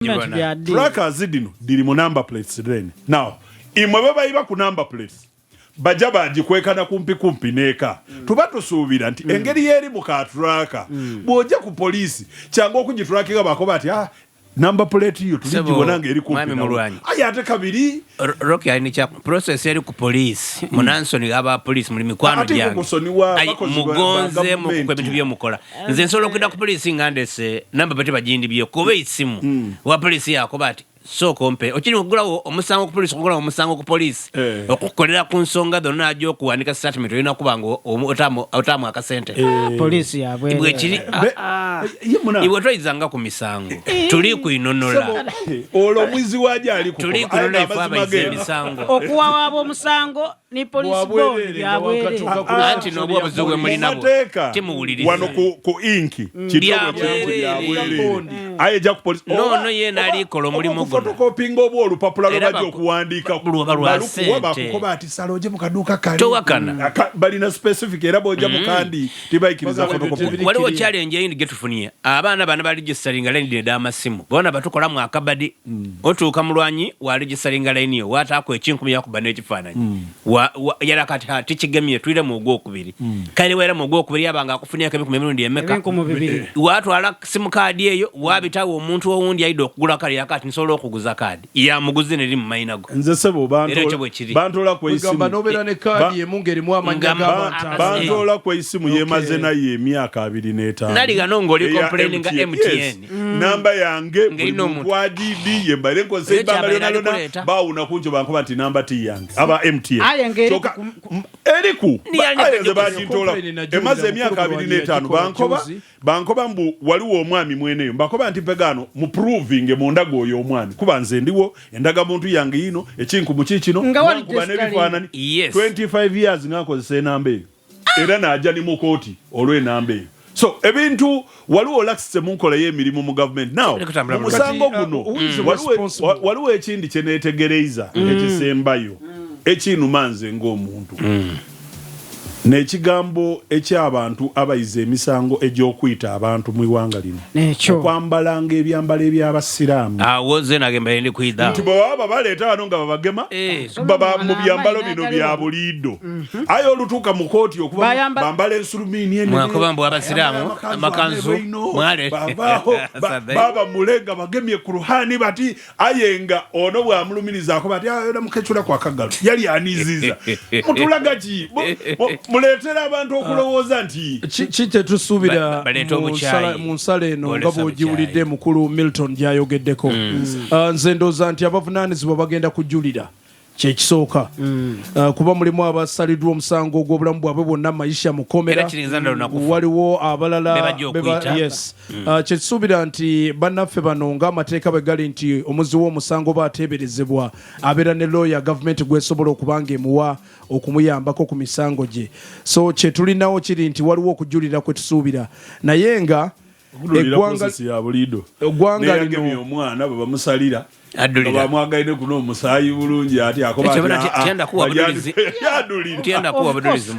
Trackers dino diri mu number plates then. Now, imwe baba iba ku number plates. Bajaba ajikwekana kumpi neka. Tuba tusuubira nti engeri yeri mu ka tracker. Bw'ojja ku police cyangwa okugitrackinga bakoba ati number plate yo tulijibona ngeri kumpi. Mulwanyi. Ate kabiri Rocky ali cha process yeri ku police. Munansoni aba police muri mikwano byange. Mugonze mu kwebintu byo mukola. Nze nsolo kwenda ku police ngandese number plate bagindi byo kobe isimu. Wa police yako bati so kompe okiri kugula omusango ku police kugula omusango ku police okukolera ku nsonga donna ajo kuwanika statement olina kubango otamu akasente police yabwe ibwe kiri ibwe toizanga ku misango tuli ku inonola olo mwizi waje ali ku tuli ku inonola faba misango okuwa wabo omusango ni police bond yabwe anti no bwo buzugwe muri nabo timuwuliriza wano ku inki kitoko cyabwe ayeja ku police no yena ali kolo muri photocopying obo olupapula lwabaje okuwandika balukuwa ati saloje mukaduka kali towakana balina specific era boja mukandi tibaikiriza photocopy waliwo challenge yindi getufunie abana bana bali registeringa line da amasimu bona batukola mu akabadi otuuka Mulwanyi wa registeringa line yo watako ekinkumi yakubana ekifananyi yala kati hati kigemye twire mu ogwokubiri kale wera mu ogwokubiri abanga akufunia kabi ku mirundi emeka watu ala simu card eyo wabitawo omuntu owundi aido okugula kali yakati nsolo okuguza kadi ya muguzi ne limu mayinago nze sebo bantola kwa isimu gamba nobera ne kadi emungeri mu amanya gamba bantola kwa isimu yemaze na ye myaka 25 nali ganongo li complaining ga MTN namba yange kwa DD yembale ko sebanga lona ba unakunjo bankoba nti namba T yange aba MTN toka eriku ayenze bantola emaze myaka 25 bankoba mbu waliwo omwami mweneyo bakoba nti pegano mu proving mu ndago yo omwami kubanze ndiwo endaga muntu yange yino ekinku mukikino kuba ne bifanani 25 years ngakozese nambe era naja ni mu koti olwe nambe so ebintu waliwo laxise munkola y'emirimu mu government now musango guno waliwo ekindi kyenetegereza ekisembayo ekinumanze ng'omuntu nekigambo eky'abantu abayize emisango egy'okuyita abantu mu iwanga lino okwambalanga ebyambalo eby'abasiraamu woze nagemba ndi kwida nti baba baleeta wano nga babagema baba mu byambalo bino bya buliido ayo olutuuka mu kooti okuba bambala ensulumini mwakobambo abasiraamu amakanzu mwale baba mulenga bagemye ku ruhani bati ayenga ono bwamulumiriza ako bati ayo mukechula kwa kagalo yali aniziza mutulaga ki muletera abantu okulowooza nti kite tusubira mu nsale eno nga bw'ogiwulidde mukulu Milton gyayogeddeko nze ndooza nti abavunaanyizibwa bagenda kujulira kyekisooka kuba mulimu abasaliddwa omusango ogw'obulamu bwabwe bwonna mayisha mukomera waliwo abalala kyekisuubira nti bannaffe bano ng'amateeka bwe gali nti omuzi w'omusango baateeberezebwa abeera ne lawyer gavumenti gwesobola okuba ng'emuwa okumuyambako ku misango gye so kyetulinawo kiri nti waliwo okujulira kwe tusuubira naye eggwanga lino omwana bwe bamusalira bamwagaine kuno omusaayi bulungi ati akoba tienda kuwa budulizi